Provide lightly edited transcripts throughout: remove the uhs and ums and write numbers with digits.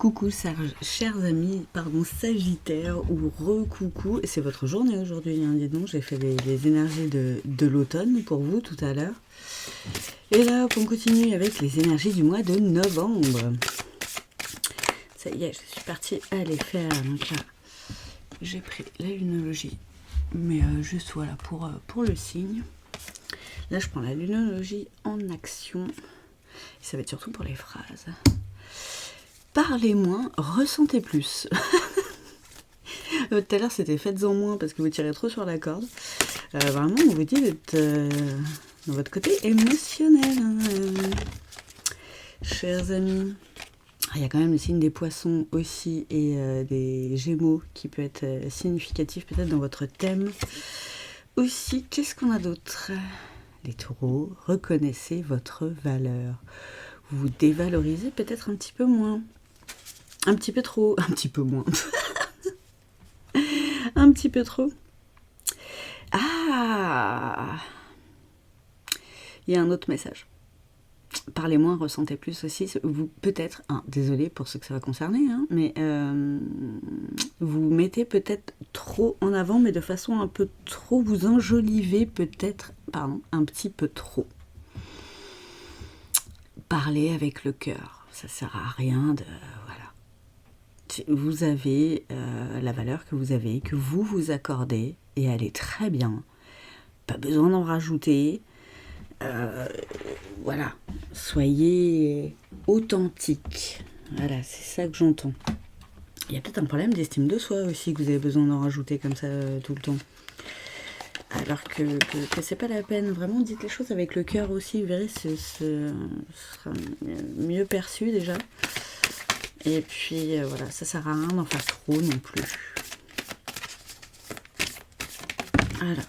Coucou chers amis, Sagittaire ou re-coucou, c'est votre journée aujourd'hui, hein, dis donc, j'ai fait les énergies de l'automne pour vous tout à l'heure. Et là, on continue avec les énergies du mois de novembre. Ça y est, je suis partie à les faire, donc là, j'ai pris la lunologie, mais juste voilà, pour le signe. Là, je prends la lunologie en action, et ça va être surtout pour les phrases. Parlez moins, ressentez plus. Tout à l'heure, c'était faites-en moins parce que vous tirez trop sur la corde. Vraiment, on vous dit d'être dans votre côté émotionnel. Chers amis, il y a quand même le signe des poissons aussi et des gémeaux qui peut être significatif peut-être dans votre thème. Aussi, qu'est-ce qu'on a d'autre ? Les taureaux, reconnaissez votre valeur. Vous vous dévalorisez peut-être un petit peu moins. Un petit peu trop, un petit peu moins. Un petit peu trop. Ah, il y a un autre message. Parlez moins, ressentez plus aussi. Vous peut-être, désolé pour ceux que ça va concerner, mais vous mettez peut-être trop en avant, mais de façon un peu trop, vous enjolivez peut-être, un petit peu trop. Parlez avec le cœur. Ça sert à rien de, voilà. Vous avez la valeur que vous avez, que vous vous accordez, et elle est très bien. Pas besoin d'en rajouter. Voilà. Soyez authentique. Voilà, c'est ça que j'entends. Il y a peut-être un problème d'estime de soi aussi, que vous avez besoin d'en rajouter comme ça tout le temps. Alors que c'est pas la peine. Vraiment, dites les choses avec le cœur aussi. Vous verrez, ce sera mieux perçu déjà. Et puis voilà, ça sert à rien d'en faire trop non plus. Alors,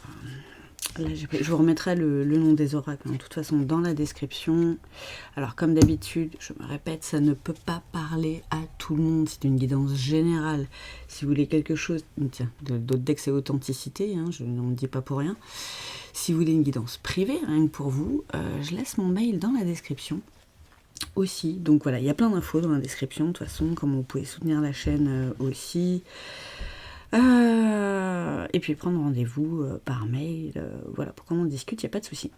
là, je vous remettrai le nom des oracles, de toute façon, dans la description. Alors, comme d'habitude, je me répète, ça ne peut pas parler à tout le monde. C'est une guidance générale. Si vous voulez quelque chose, tiens, d'autres decks, c'est authenticité, je n'en dis pas pour rien. Si vous voulez une guidance privée, rien que pour vous, je laisse mon mail dans la description. Aussi, donc voilà, il y a plein d'infos dans la description, de toute façon, comment vous pouvez soutenir la chaîne aussi. Et puis prendre rendez-vous par mail, voilà, pour qu'on en discute, il n'y a pas de souci.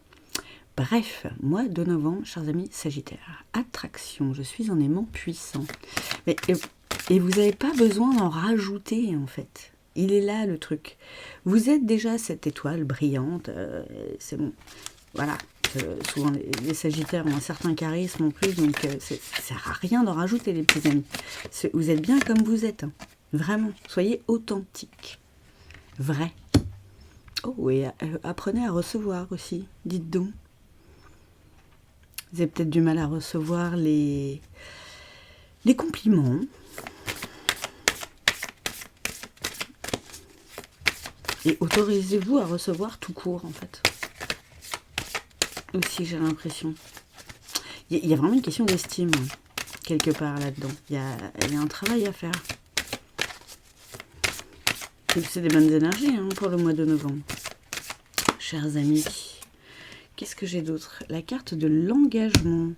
Bref, mois de novembre, chers amis Sagittaires, attraction, je suis un aimant puissant. Et vous n'avez pas besoin d'en rajouter, en fait. Il est là, le truc. Vous êtes déjà cette étoile brillante, c'est bon. Voilà. Souvent les Sagittaires ont un certain charisme en plus, donc ça sert à rien d'en rajouter, les petits amis. Vous êtes bien comme vous êtes, vraiment. Soyez authentiques, vrai. Oh, et apprenez à recevoir aussi, dites donc. Vous avez peut-être du mal à recevoir les compliments. Et autorisez-vous à recevoir tout court, en fait. Aussi, j'ai l'impression. Il y a vraiment une question d'estime, quelque part là-dedans. Il y a un travail à faire. C'est des bonnes énergies pour le mois de novembre. Chers amis, qu'est-ce que j'ai d'autre ? La carte de l'engagement.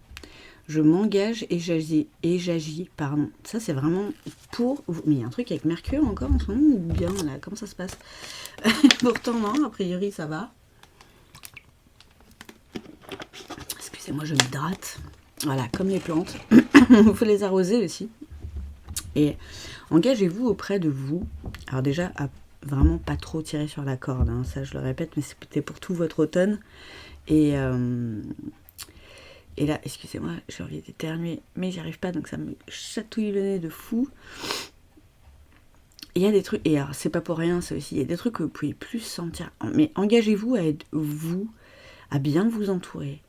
Je m'engage et j'agis, pardon. Ça, c'est vraiment pour vous. Mais il y a un truc avec Mercure encore en ce moment ou bien là ? Comment ça se passe ? Pourtant, non, a priori, ça va. Moi je m'hydrate, voilà, comme les plantes. Il faut les arroser aussi. Et engagez-vous auprès de vous. Alors déjà, à vraiment pas trop tirer sur la corde, ça je le répète, mais c'était pour tout votre automne. Et là, excusez-moi, j'ai envie d'éternuer, mais j'y arrive pas, donc ça me chatouille le nez de fou. Il y a des trucs, et alors c'est pas pour rien, ça aussi, il y a des trucs que vous pouvez plus sentir. Mais engagez-vous à être vous, à bien vous entourer.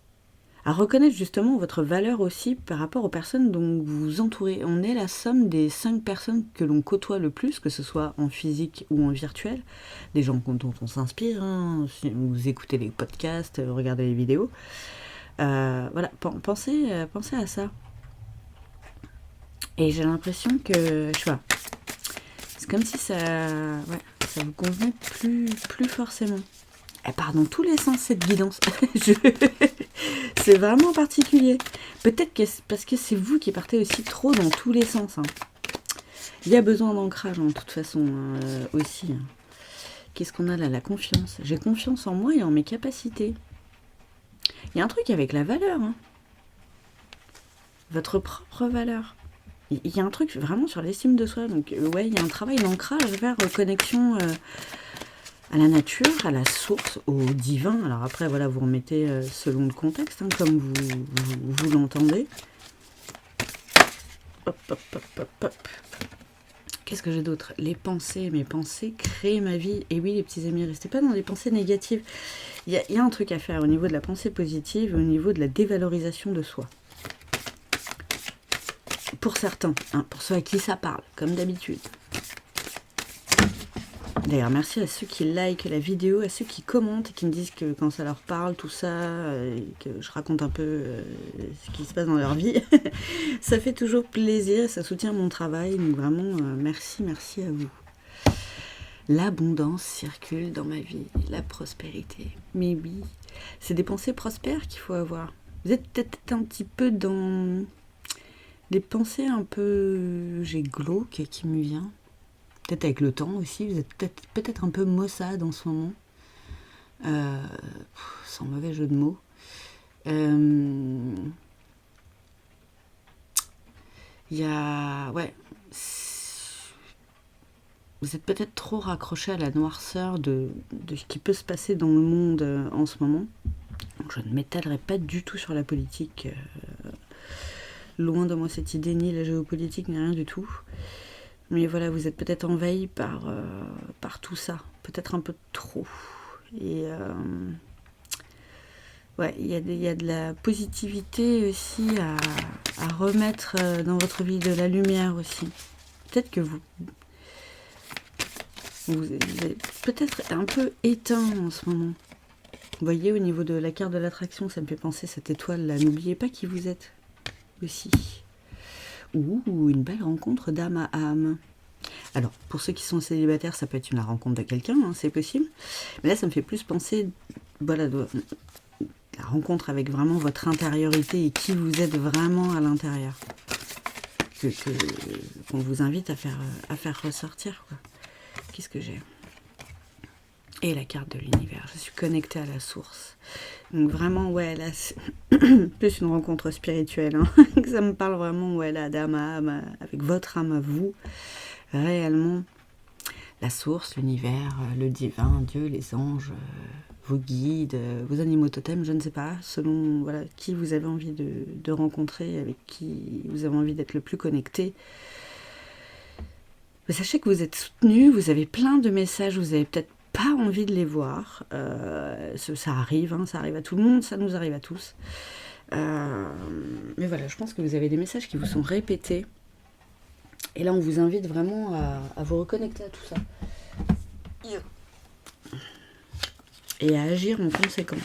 À reconnaître justement votre valeur aussi par rapport aux personnes dont vous vous entourez. On est la somme des 5 personnes que l'on côtoie le plus, que ce soit en physique ou en virtuel. Des gens dont on s'inspire, si vous écoutez les podcasts, regardez les vidéos. Voilà, pensez à ça. Et j'ai l'impression que, je sais pas, c'est comme si ça vous convenait plus forcément. Elle part dans tous les sens, cette guidance. C'est vraiment particulier. Peut-être que parce que c'est vous qui partez aussi trop dans tous les sens. Hein. Il y a besoin d'ancrage, de toute façon, aussi. Hein. Qu'est-ce qu'on a là? La confiance. J'ai confiance en moi et en mes capacités. Il y a un truc avec la valeur. Hein. Votre propre valeur. Il y a un truc vraiment sur l'estime de soi. Donc, ouais, il y a un travail d'ancrage vers connexion à la nature, à la source, au divin. Alors après, voilà, vous remettez selon le contexte, hein, comme vous l'entendez. Hop, hop, hop, hop, hop. Qu'est-ce que j'ai d'autre? Les pensées, mes pensées créent ma vie. Et oui, les petits amis, restez pas dans les pensées négatives. Il y a un truc à faire au niveau de la pensée positive, au niveau de la dévalorisation de soi. Pour certains, hein, pour ceux à qui ça parle, comme d'habitude. D'ailleurs, merci à ceux qui likent la vidéo, à ceux qui commentent et qui me disent que quand ça leur parle, tout ça, et que je raconte un peu ce qui se passe dans leur vie. Ça fait toujours plaisir, ça soutient mon travail. Donc vraiment, merci à vous. L'abondance circule dans ma vie, la prospérité. Mais oui, c'est des pensées prospères qu'il faut avoir. Vous êtes peut-être un petit peu dans des pensées un peu... J'ai glauque qui me vient. Peut-être avec le temps aussi, vous êtes peut-être un peu maussade en ce moment. Sans mauvais jeu de mots. Il y a... Ouais. Vous êtes peut-être trop raccroché à la noirceur de ce qui peut se passer dans le monde en ce moment. Donc, je ne m'étalerai pas du tout sur la politique. Loin de moi cette idée, ni la géopolitique, ni rien du tout. Mais voilà, vous êtes peut-être envahi par tout ça. Peut-être un peu trop. Et ouais, il y a de la positivité aussi à remettre dans votre vie, de la lumière aussi. Peut-être que vous êtes peut-être un peu éteint en ce moment. Vous voyez, au niveau de la carte de l'attraction, ça me fait penser cette étoile là. N'oubliez pas qui vous êtes aussi. Ou une belle rencontre d'âme à âme. Alors, pour ceux qui sont célibataires, ça peut être la rencontre de quelqu'un, hein, c'est possible. Mais là, ça me fait plus penser, voilà, la rencontre avec vraiment votre intériorité et qui vous êtes vraiment à l'intérieur. Qu'on vous invite à faire ressortir, quoi. Qu'est-ce que j'ai? Et la carte de l'univers. Je suis connectée à la source. Donc vraiment, ouais, là, c'est plus une rencontre spirituelle. Hein. Ça me parle vraiment, ouais, là, d'âme à âme, avec votre âme à vous. Réellement, la source, l'univers, le divin, Dieu, les anges, vos guides, vos animaux totems, je ne sais pas, selon voilà, qui vous avez envie de rencontrer, avec qui vous avez envie d'être le plus connecté. Mais sachez que vous êtes soutenu, vous avez plein de messages, vous avez peut-être pas envie de les voir. Ça arrive, hein, ça arrive à tout le monde, ça nous arrive à tous. Mais voilà, je pense que vous avez des messages qui vous sont répétés. Et là, on vous invite vraiment à vous reconnecter à tout ça. Et à agir en conséquence.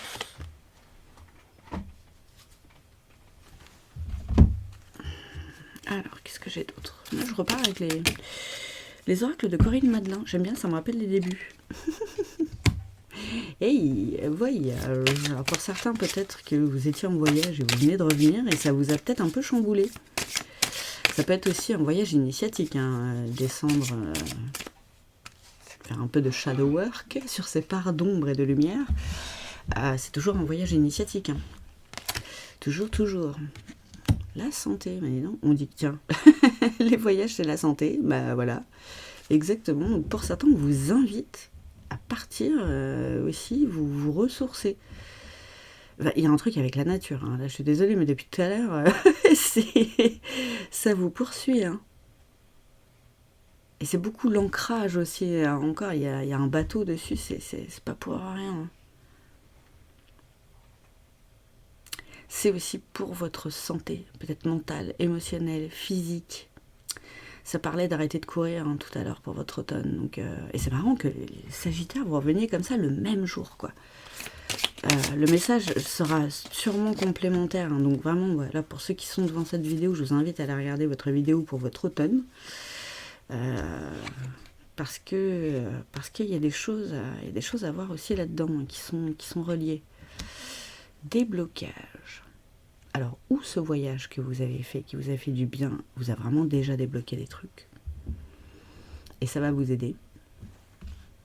Alors, qu'est-ce que j'ai d'autre? Là, je repars avec les oracles de Corinne Madelin. J'aime bien, ça me rappelle les débuts. Et voyez, alors pour certains, peut-être que vous étiez en voyage et vous venez de revenir et ça vous a peut-être un peu chamboulé. Ça peut être aussi un voyage initiatique, hein, descendre, faire un peu de shadow work sur ces parts d'ombre et de lumière. C'est toujours un voyage initiatique. Hein. Toujours. La santé, mais non, on dit que tiens, les voyages c'est la santé, bah voilà, exactement. Donc pour certains, on vous invite à partir aussi, vous ressourcer. Il y a un truc avec la nature, hein. Là je suis désolée, mais depuis tout à l'heure, ça vous poursuit. Hein. Et c'est beaucoup l'ancrage aussi, encore, il y a un bateau dessus, c'est pas pour rien. Hein. C'est aussi pour votre santé, peut-être mentale, émotionnelle, physique. Ça parlait d'arrêter de courir hein, tout à l'heure pour votre automne. Donc, et c'est marrant que les Sagittaires, vous reveniez comme ça le même jour, quoi. Le message sera sûrement complémentaire. Hein, donc vraiment, voilà, pour ceux qui sont devant cette vidéo, je vous invite à aller regarder votre vidéo pour votre automne. parce qu'il y a des choses à voir aussi là-dedans hein, qui sont reliées. Des blocages. Alors, où ce voyage que vous avez fait, qui vous a fait du bien, vous a vraiment déjà débloqué des trucs. Et ça va vous aider.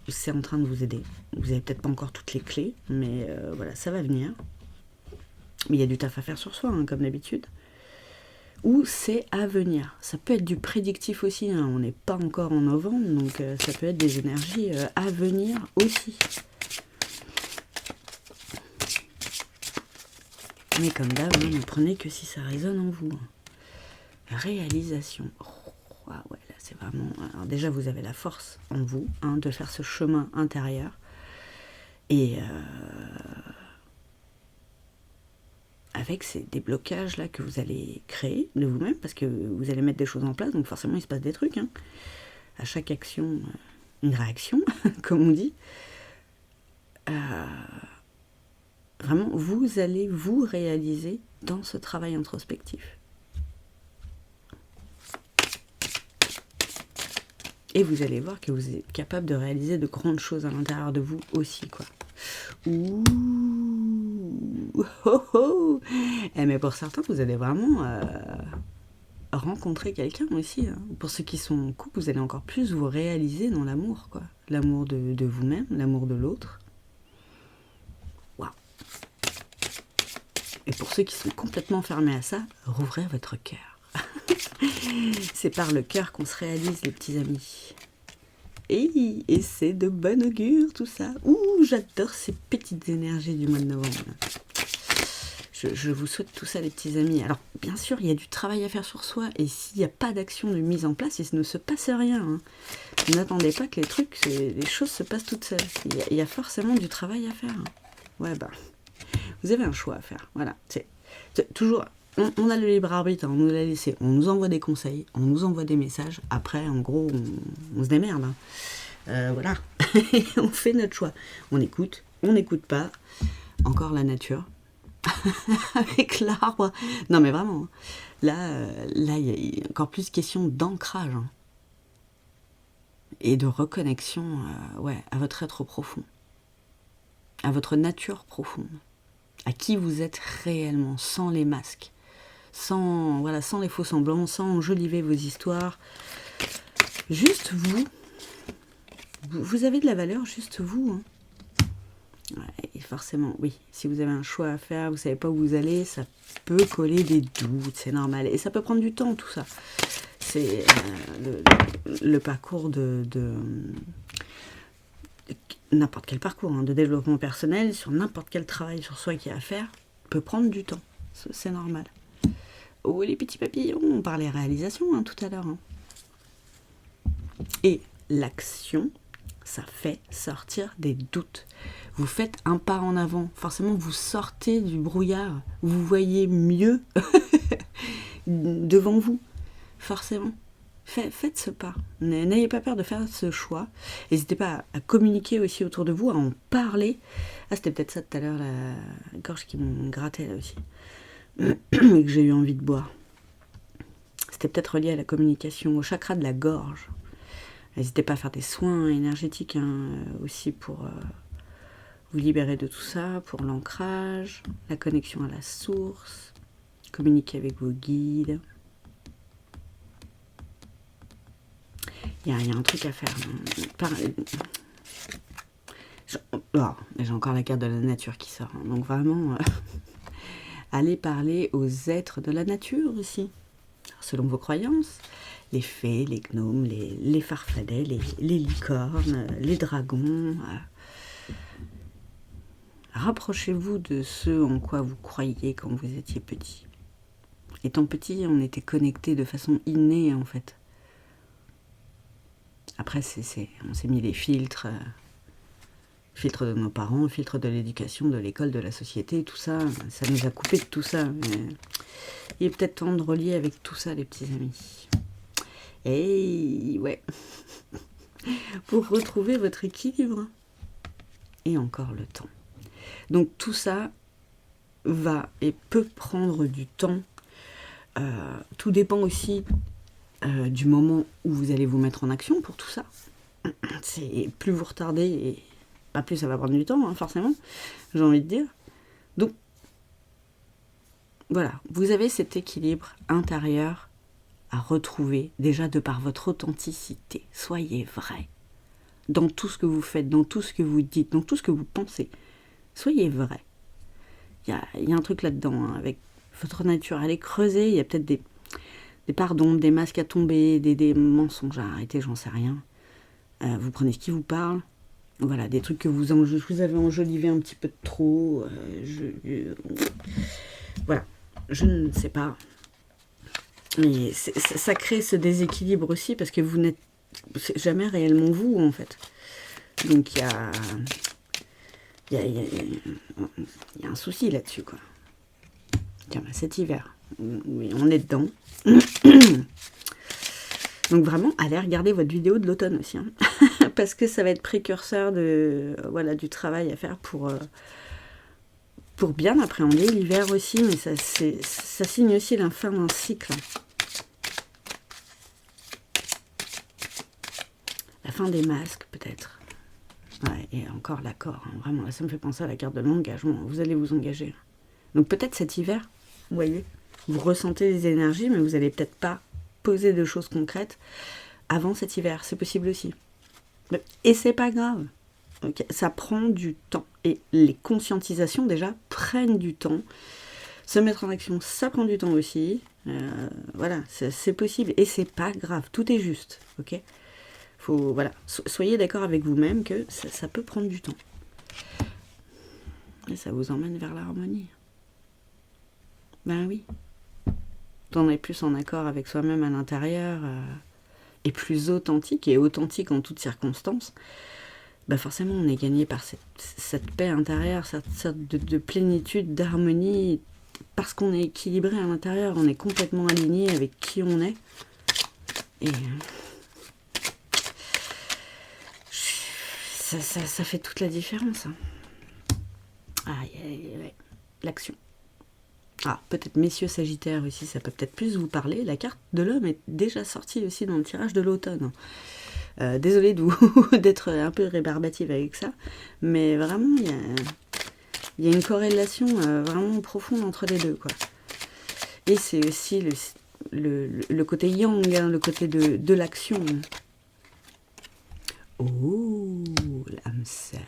C'est en train de vous aider. Vous n'avez peut-être pas encore toutes les clés, mais voilà, ça va venir. Mais il y a du taf à faire sur soi, hein, comme d'habitude. Ou c'est à venir. Ça peut être du prédictif aussi, hein. On n'est pas encore en novembre, donc ça peut être des énergies à venir aussi. Mais comme d'hab, hein, ne prenez que si ça résonne en vous. Réalisation. Oh, ouais, là c'est vraiment... Alors déjà, vous avez la force en vous hein, de faire ce chemin intérieur. Et avec ces déblocages là que vous allez créer de vous-même, parce que vous allez mettre des choses en place, donc forcément il se passe des trucs. Hein. À chaque action, une réaction, comme on dit. Vraiment, vous allez vous réaliser dans ce travail introspectif. Et vous allez voir que vous êtes capable de réaliser de grandes choses à l'intérieur de vous aussi, quoi. Ouh, oh, oh. Mais pour certains, vous allez vraiment rencontrer quelqu'un aussi. Hein. Pour ceux qui sont en couple, vous allez encore plus vous réaliser dans l'amour, quoi. L'amour de vous-même, l'amour de l'autre. Waouh. Et pour ceux qui sont complètement fermés à ça, rouvrez votre cœur. C'est par le cœur qu'on se réalise, les petits amis. Et c'est de bon augure tout ça. Ouh, j'adore ces petites énergies du mois de novembre. Je vous souhaite tout ça, les petits amis. Alors, bien sûr, il y a du travail à faire sur soi. Et s'il n'y a pas d'action de mise en place, il ne se passe rien. Hein. N'attendez pas que les choses se passent toutes seules. Il y a forcément du travail à faire. Ouais, bah, vous avez un choix à faire. Voilà. C'est toujours... On a le libre arbitre, on nous l'a laissé. On nous envoie des conseils, on nous envoie des messages. Après, en gros, on se démerde. Hein. Voilà. On fait notre choix. On écoute, on n'écoute pas. Encore la nature. Avec l'arbre. Non, mais vraiment. Là, il y a encore plus question d'ancrage. Hein. Et de reconnexion à votre être profond. À votre nature profonde. À qui vous êtes réellement, sans les masques. Sans les faux semblants, sans enjoliver vos histoires. Juste vous. Vous avez de la valeur, juste vous. Hein. Ouais, et forcément, oui. Si vous avez un choix à faire, vous ne savez pas où vous allez, ça peut coller des doutes, c'est normal. Et ça peut prendre du temps, tout ça. C'est le parcours de n'importe quel parcours hein, de développement personnel, sur n'importe quel travail sur soi qu'il y a à faire, peut prendre du temps. C'est normal. Oh, les petits papillons, on parlait réalisation hein, tout à l'heure. Hein. Et l'action, ça fait sortir des doutes. Vous faites un pas en avant. Forcément, vous sortez du brouillard. Vous voyez mieux devant vous. Forcément. Faites ce pas. N'ayez pas peur de faire ce choix. N'hésitez pas à communiquer aussi autour de vous, à en parler. Ah, c'était peut-être ça tout à l'heure, la gorge qui me grattait là aussi. Et que j'ai eu envie de boire. C'était peut-être relié à la communication, au chakra de la gorge. N'hésitez pas à faire des soins énergétiques hein, aussi pour vous libérer de tout ça, pour l'ancrage, la connexion à la source, communiquer avec vos guides. Il y a un truc à faire. J'ai encore la carte de la nature qui sort. Hein, donc vraiment... Allez parler aux êtres de la nature aussi, selon vos croyances. Les fées, les gnomes, les farfadets, les licornes, les dragons. Rapprochez-vous de ce en quoi vous croyiez quand vous étiez petit. Étant petit, on était connectés de façon innée en fait. Après, on s'est mis les filtres... filtre de nos parents, filtre de l'éducation, de l'école, de la société, tout ça, ça nous a coupé de tout ça. Mais il est peut-être temps de relier avec tout ça, les petits amis. Et ouais, pour retrouver votre équilibre. Et encore le temps. Donc tout ça va et peut prendre du temps. Tout dépend aussi du moment où vous allez vous mettre en action pour tout ça. C'est plus vous retardez, et pas plus ça va prendre du temps, hein, forcément, j'ai envie de dire. Donc, voilà, vous avez cet équilibre intérieur à retrouver, déjà de par votre authenticité. Soyez vrai. Dans tout ce que vous faites, dans tout ce que vous dites, dans tout ce que vous pensez. Soyez vrai. Il y a un truc là-dedans, hein, avec votre nature. Allez creuser, il y a peut-être des pardons, des masques à tomber, des mensonges à arrêter, j'en sais rien. Vous prenez ce qui vous parle. Voilà, des trucs que vous avez enjolivé un petit peu de trop. Voilà, je ne sais pas. Mais ça crée ce déséquilibre aussi parce que vous n'êtes jamais réellement vous, en fait. Donc il y a un souci là-dessus, quoi. Tiens, cet hiver, oui, on est dedans. Donc vraiment, allez regarder votre vidéo de l'automne aussi, hein. Parce que ça va être précurseur du travail à faire pour bien appréhender l'hiver aussi, mais ça signe aussi la fin d'un cycle. La fin des masques, peut-être. Ouais, et encore l'accord, hein, vraiment, là, ça me fait penser à la carte de l'engagement. Vous allez vous engager. Donc peut-être cet hiver, vous voyez, vous ressentez les énergies, mais vous n'allez peut-être pas poser de choses concrètes avant cet hiver. C'est possible aussi. Et c'est pas grave. Okay. Ça prend du temps. Et les conscientisations, déjà, prennent du temps. Se mettre en action, ça prend du temps aussi. Voilà, c'est possible. Et c'est pas grave. Tout est juste. Ok ? Voilà. Soyez d'accord avec vous-même que ça peut prendre du temps. Et ça vous emmène vers l'harmonie. Ben oui. Quand on est plus en accord avec soi-même à l'intérieur, et plus authentique, et authentique en toutes circonstances, ben forcément on est gagné par cette paix intérieure, cette sorte de plénitude, d'harmonie, parce qu'on est équilibré à l'intérieur, on est complètement aligné avec qui on est. Et ça fait toute la différence. Hein. Ouais. L'action. Ah, peut-être messieurs Sagittaires aussi, ça peut peut-être plus vous parler. La carte de l'homme est déjà sortie aussi dans le tirage de l'automne. Désolée d'être un peu rébarbative avec ça, mais vraiment, il y a une corrélation vraiment profonde entre les deux, quoi. Et c'est aussi le côté yang, hein, le côté de l'action. Oh, l'âme sœur.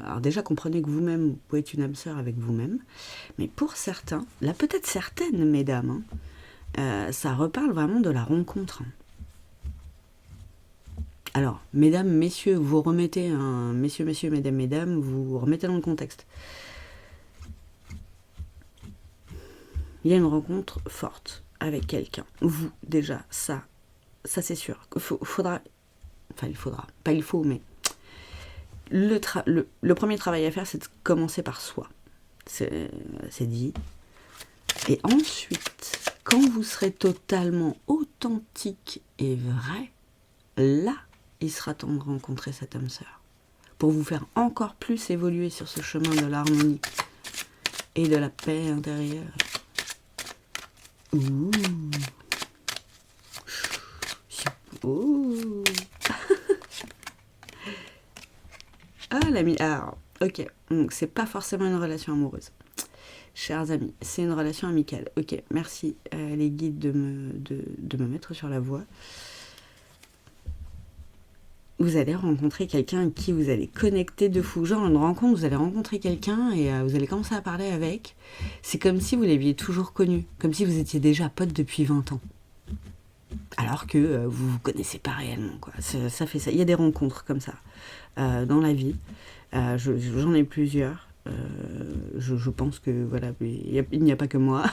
Alors déjà, comprenez que vous-même, vous pouvez être une âme sœur avec vous-même. Mais pour certains, là peut-être certaines, mesdames, hein, ça reparle vraiment de la rencontre. Alors, mesdames, messieurs, vous remettez messieurs, mesdames, vous remettez dans le contexte. Il y a une rencontre forte avec quelqu'un. Vous, déjà, ça c'est sûr. Mais le premier travail à faire, c'est de commencer par soi. C'est dit. Et ensuite, quand vous serez totalement authentique et vrai, là, il sera temps de rencontrer cette âme sœur. Pour vous faire encore plus évoluer sur ce chemin de l'harmonie et de la paix intérieure. Ouh. Ouh. Ah, l'ami. Alors, ok. Donc, c'est pas forcément une relation amoureuse. Chers amis, c'est une relation amicale. Ok, merci les guides de me mettre sur la voie. Vous allez rencontrer quelqu'un avec qui vous allez connecter de fou. Genre une rencontre, vous allez rencontrer quelqu'un et vous allez commencer à parler avec. C'est comme si vous l'aviez toujours connu. Comme si vous étiez déjà potes depuis 20 ans. Alors que vous ne vous connaissez pas réellement, quoi. Ça fait ça. Il y a des rencontres comme ça dans la vie. J'en ai plusieurs. Je pense que voilà, il n'y a pas que moi.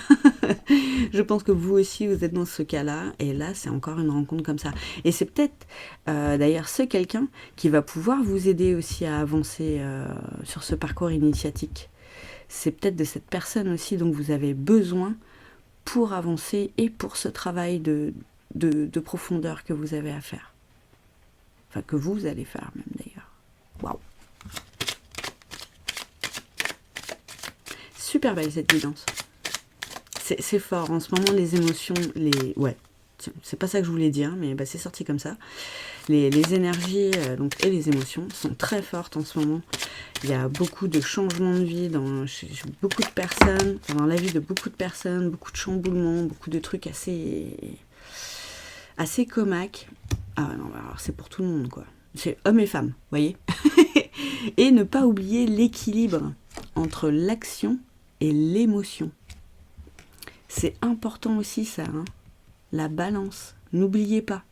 Je pense que vous aussi vous êtes dans ce cas-là, et là c'est encore une rencontre comme ça. Et c'est peut-être d'ailleurs ce quelqu'un qui va pouvoir vous aider aussi à avancer sur ce parcours initiatique. C'est peut-être de cette personne aussi dont vous avez besoin pour avancer et pour ce travail de profondeur que vous avez à faire. Enfin, que vous allez faire même d'ailleurs. Waouh! Super belle cette guidance. C'est fort, en ce moment les émotions, ouais. Tiens, c'est pas ça que je voulais dire, mais bah, c'est sorti comme ça. Les énergies donc, et les émotions sont très fortes en ce moment. Il y a beaucoup de changements de vie chez beaucoup de personnes, dans la vie de beaucoup de personnes, beaucoup de chamboulements, beaucoup de trucs assez comaques. Ah non, alors c'est pour tout le monde, quoi. C'est hommes et femmes, vous voyez. Et ne pas oublier l'équilibre entre l'action et l'émotion. C'est important aussi ça, hein. La balance. N'oubliez pas.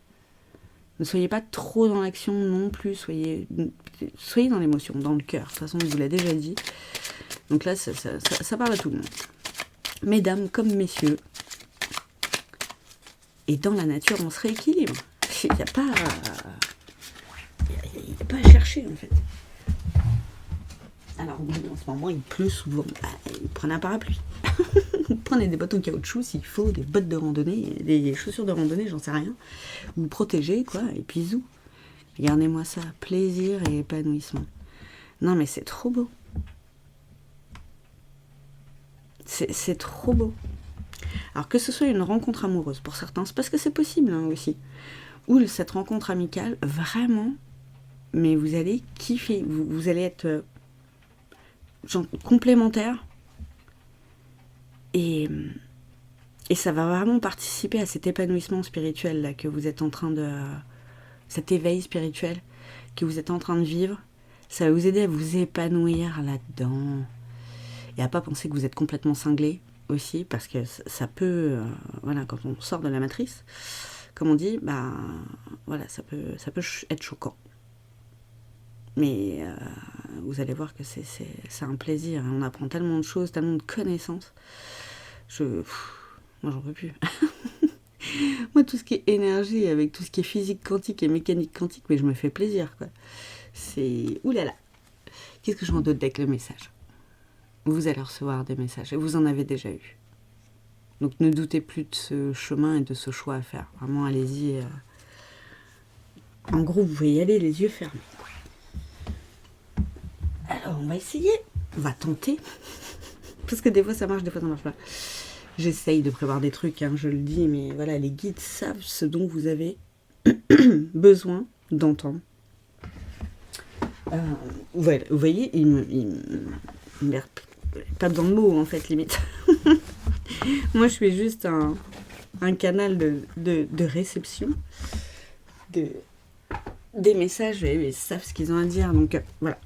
Ne soyez pas trop dans l'action non plus. Soyez dans l'émotion, dans le cœur. De toute façon, je vous l'ai déjà dit. Donc là, ça parle à tout le monde. Mesdames comme messieurs. Et dans la nature, on se rééquilibre. Il n'y a pas à chercher, en fait. Alors, en ce moment, il pleut souvent. Prenez un parapluie. Prenez des bottes en caoutchouc s'il faut, des bottes de randonnée, des chaussures de randonnée, j'en sais rien. Vous protégez, quoi, et puis zou. Regardez-moi ça, plaisir et épanouissement. Non, mais c'est trop beau. C'est trop beau. Alors que ce soit une rencontre amoureuse, pour certains, c'est parce que c'est possible hein, aussi. Ou cette rencontre amicale, vraiment, mais vous allez kiffer. Vous allez être complémentaires. Et ça va vraiment participer à cet épanouissement spirituel là, que vous êtes en train de... cet éveil spirituel que vous êtes en train de vivre. Ça va vous aider à vous épanouir là-dedans. Et à pas penser que vous êtes complètement cinglé aussi, parce que ça peut... voilà, quand on sort de la matrice, comme on dit, bah voilà, ça peut être choquant. Mais vous allez voir que c'est un plaisir. On apprend tellement de choses, tellement de connaissances. Moi, j'en peux plus. Moi, tout ce qui est énergie, avec tout ce qui est physique quantique et mécanique quantique, mais je me fais plaisir, quoi. C'est... Oulala. Qu'est-ce que je m'en doute avec le message ? Vous allez recevoir des messages, et vous en avez déjà eu. Donc, ne doutez plus de ce chemin et de ce choix à faire. Vraiment, allez-y. En gros, vous pouvez y aller les yeux fermés. Alors, on va essayer. On va tenter. Parce que des fois, ça marche, des fois, ça marche pas. J'essaye de prévoir des trucs, hein, je le dis, mais voilà, les guides savent ce dont vous avez besoin d'entendre. Voilà, vous voyez, il me pas dans le mot, en fait, limite. Moi, je suis juste un canal de réception des messages, et ils savent ce qu'ils ont à dire. Donc, voilà,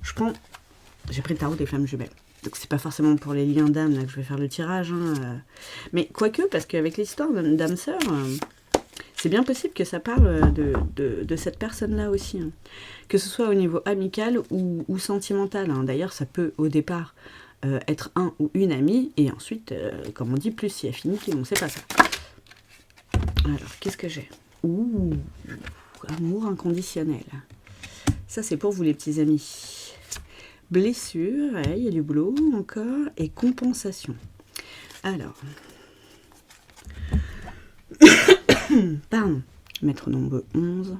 j'ai pris le tarot des flammes jumelles. Donc c'est pas forcément pour les liens d'âme là que je vais faire le tirage, hein, mais quoique, parce qu'avec l'histoire d'âme sœur, c'est bien possible que ça parle de cette personne-là aussi, hein. Que ce soit au niveau amical ou sentimental, hein. D'ailleurs, ça peut au départ être un ou une amie, et ensuite, comme on dit, plus si affinité, on sait pas ça. Alors, qu'est-ce que j'ai ? Ouh, amour inconditionnel. Ça, c'est pour vous les petits amis. Blessure, il y a du boulot encore, et compensation. Alors, pardon, maître nombre 11.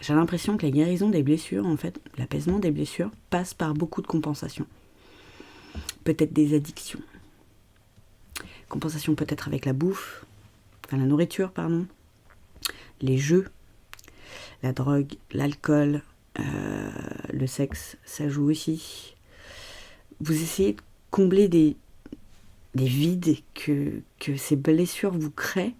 J'ai l'impression que la guérison des blessures, en fait, l'apaisement des blessures, passe par beaucoup de compensation. Peut-être des addictions. Compensation peut-être avec la bouffe, enfin la nourriture, pardon, les jeux, la drogue, l'alcool, le sexe, ça joue aussi. Vous essayez de combler des vides que ces blessures vous créent,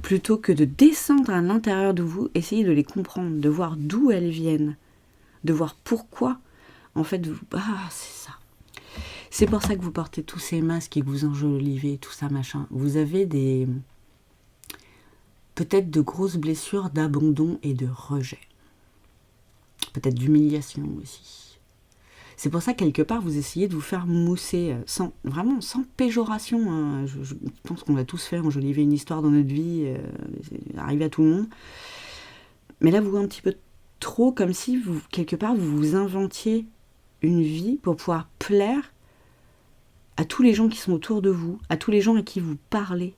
plutôt que de descendre à l'intérieur de vous, essayez de les comprendre, de voir d'où elles viennent, de voir pourquoi, en fait, c'est ça. C'est pour ça que vous portez tous ces masques et que vous enjolivez, tout ça, machin. Vous avez peut-être de grosses blessures d'abandon et de rejet. Peut-être d'humiliation aussi. C'est pour ça, quelque part, vous essayez de vous faire mousser, sans péjoration, hein. Je pense qu'on l'a tous fait, enjoliver une histoire dans notre vie, c'est arrivé à tout le monde. Mais là, vous un petit peu trop, comme si, quelque part, vous vous inventiez une vie pour pouvoir plaire à tous les gens qui sont autour de vous, à tous les gens à qui vous parlez.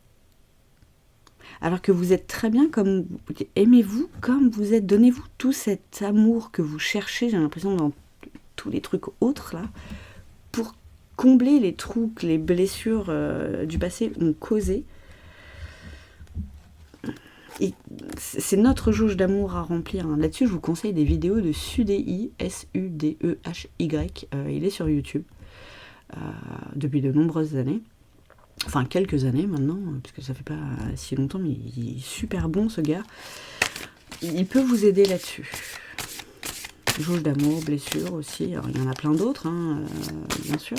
Alors que vous êtes très bien comme... Aimez-vous comme vous êtes. Donnez-vous tout cet amour que vous cherchez, j'ai l'impression, dans tous les trucs autres, là, pour combler les trous que les blessures du passé ont causés. Et c'est notre jauge d'amour à remplir. Hein. Là-dessus, je vous conseille des vidéos de Sudehy, S-U-D-E-H-Y. Il est sur YouTube depuis de nombreuses années. Enfin, quelques années maintenant, parce que ça fait pas si longtemps, mais il est super bon, ce gars. Il peut vous aider là-dessus. Jauge d'amour, blessure aussi. Alors, il y en a plein d'autres, hein, bien sûr.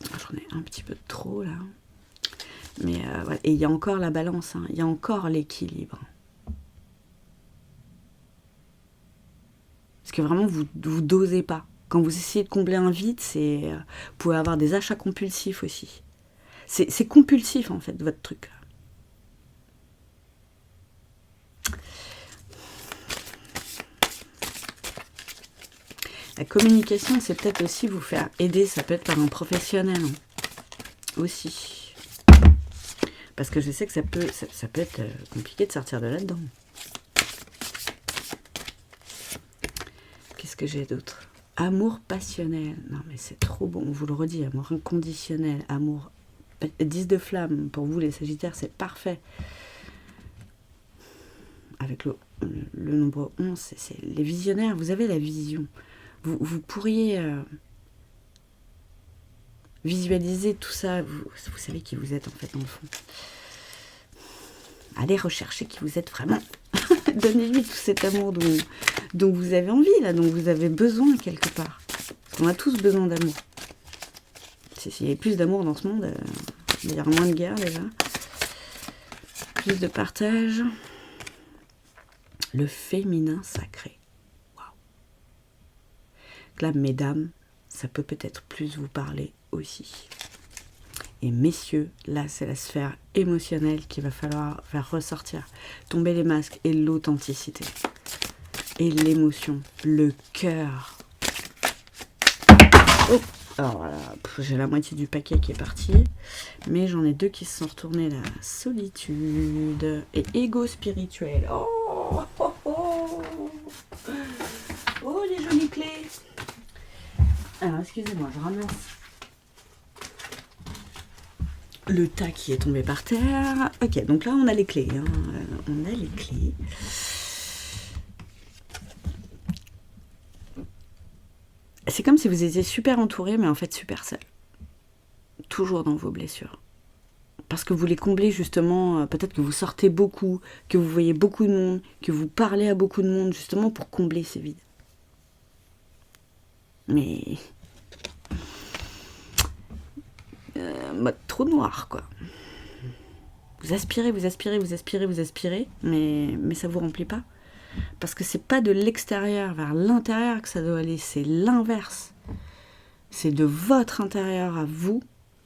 J'en ai un petit peu de trop, là. Mais ouais. Et il y a encore la balance, hein. Il y a encore l'équilibre. Parce que vraiment, vous dosez pas. Quand vous essayez de combler un vide, vous pouvez avoir des achats compulsifs aussi. C'est compulsif, en fait, votre truc. La communication, c'est peut-être aussi vous faire aider. Ça peut être par un professionnel, hein, aussi. Parce que je sais que ça peut être compliqué de sortir de là-dedans. Qu'est-ce que j'ai d'autre? Amour passionnel. Non, mais c'est trop bon. On vous le redit. Amour inconditionnel. Amour 10 de flamme. Pour vous, les Sagittaires, c'est parfait. Avec le nombre 11, c'est les visionnaires. Vous avez la vision. Vous pourriez visualiser tout ça. Vous savez qui vous êtes, en fait, dans le fond. Allez rechercher qui vous êtes vraiment. Donnez-lui tout cet amour dont vous avez envie, là, dont vous avez besoin quelque part. On a tous besoin d'amour. S'il y avait plus d'amour dans ce monde, il y aurait moins de guerre déjà. Plus de partage. Le féminin sacré. Waouh. Là, mesdames, ça peut-être plus vous parler aussi. Et messieurs, là, c'est la sphère émotionnelle qu'il va falloir faire ressortir. Tomber les masques et l'authenticité. Et l'émotion, le cœur. Oh, alors voilà, j'ai la moitié du paquet qui est parti. Mais j'en ai 2 qui se sont retournés là. Solitude et ego spirituel. Oh, oh, oh. Oh, les jolies clés. Alors, excusez-moi, je ramasse le tas qui est tombé par terre. Ok, donc là, on a les clés. Hein. On a les clés. C'est comme si vous étiez super entouré, mais en fait super seul. Toujours dans vos blessures. Parce que vous les comblez justement, peut-être que vous sortez beaucoup, que vous voyez beaucoup de monde, que vous parlez à beaucoup de monde, justement pour combler ces vides. Mais... mode trou noir, quoi. Vous aspirez, vous aspirez, vous aspirez, vous aspirez, mais ça vous remplit pas. Parce que c'est pas de l'extérieur vers l'intérieur que ça doit aller, c'est l'inverse. C'est de votre intérieur à vous,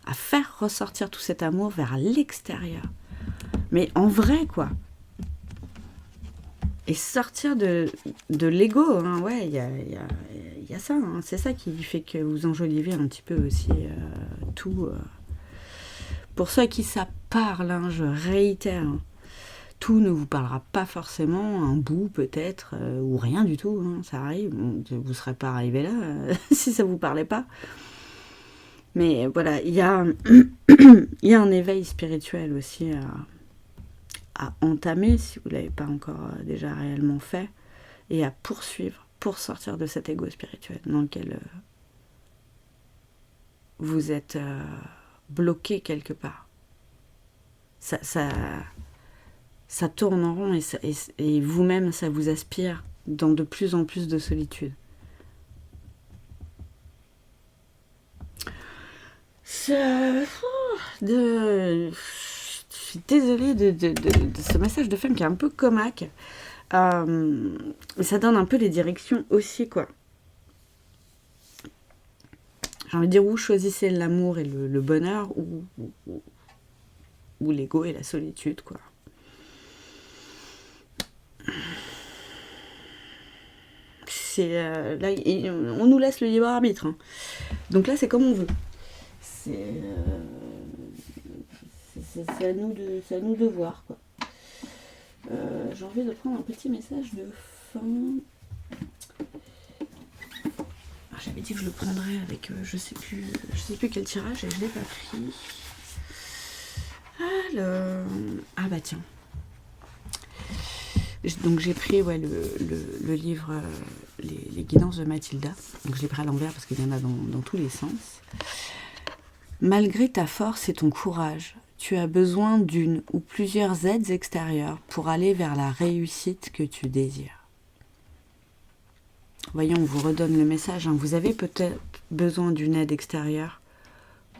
à faire ressortir tout cet amour vers l'extérieur. Mais en vrai, quoi. Et sortir de l'ego, hein, ouais, il y a ça, hein, c'est ça qui fait que vous enjolivez un petit peu aussi tout. Pour ceux à qui ça parle, hein, je réitère, hein, tout ne vous parlera pas forcément, un bout peut-être, ou rien du tout, hein, ça arrive, vous ne serez pas arrivé là si ça ne vous parlait pas. Mais voilà, il y a un éveil spirituel aussi à entamer, si vous ne l'avez pas encore déjà réellement fait, et à poursuivre pour sortir de cet ego spirituel dans lequel vous êtes bloqué quelque part. Ça tourne en rond et vous-même, ça vous aspire dans de plus en plus de solitude. Je suis désolée de ce message de femme qui est un peu comaque. Ça donne un peu les directions aussi, quoi. J'ai envie de dire, où choisissez l'amour et le bonheur, ou l'ego et la solitude, quoi. Là, on nous laisse le libre arbitre, hein. Donc là, c'est comme on veut. C'est à nous de voir, quoi. J'ai envie de prendre un petit message de fin. j'avais dit que je le prendrais avec, je sais plus quel tirage et je l'ai pas pris. Alors, ah bah tiens. Donc j'ai pris le livre les guidances de Mathilda. Donc je l'ai pris à l'envers parce qu'il y en a dans tous les sens. Malgré ta force et ton courage, tu as besoin d'une ou plusieurs aides extérieures pour aller vers la réussite que tu désires. Voyons, on vous redonne le message. Hein. Vous avez peut-être besoin d'une aide extérieure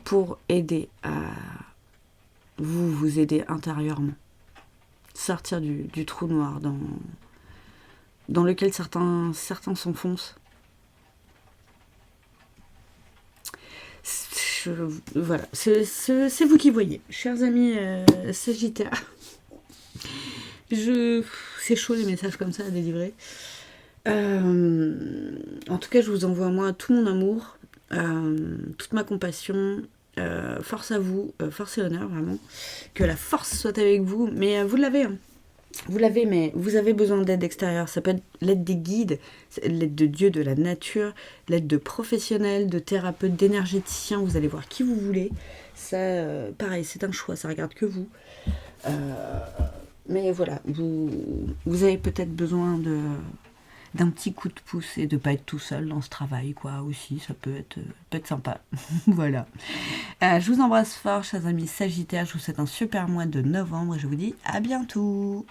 pour aider à vous aider intérieurement. Sortir du trou noir dans lequel certains s'enfoncent. Voilà, c'est vous qui voyez, chers amis Sagittaire. C'est chaud les messages comme ça à délivrer. En tout cas, je vous envoie moi tout mon amour, toute ma compassion. Force à vous, force et honneur vraiment. Que la force soit avec vous. Mais vous l'avez, hein. Vous l'avez, mais vous avez besoin d'aide extérieure. Ça peut être l'aide des guides, l'aide de Dieu, de la nature, l'aide de professionnels, de thérapeutes, d'énergéticiens. Vous allez voir qui vous voulez. Ça, pareil, c'est un choix, ça regarde que vous. Mais voilà, vous avez peut-être besoin d'un petit coup de pouce et de pas être tout seul dans ce travail, quoi, aussi, ça peut être sympa. Voilà. Je vous embrasse fort, chers amis Sagittaires, je vous souhaite un super mois de novembre et je vous dis à bientôt.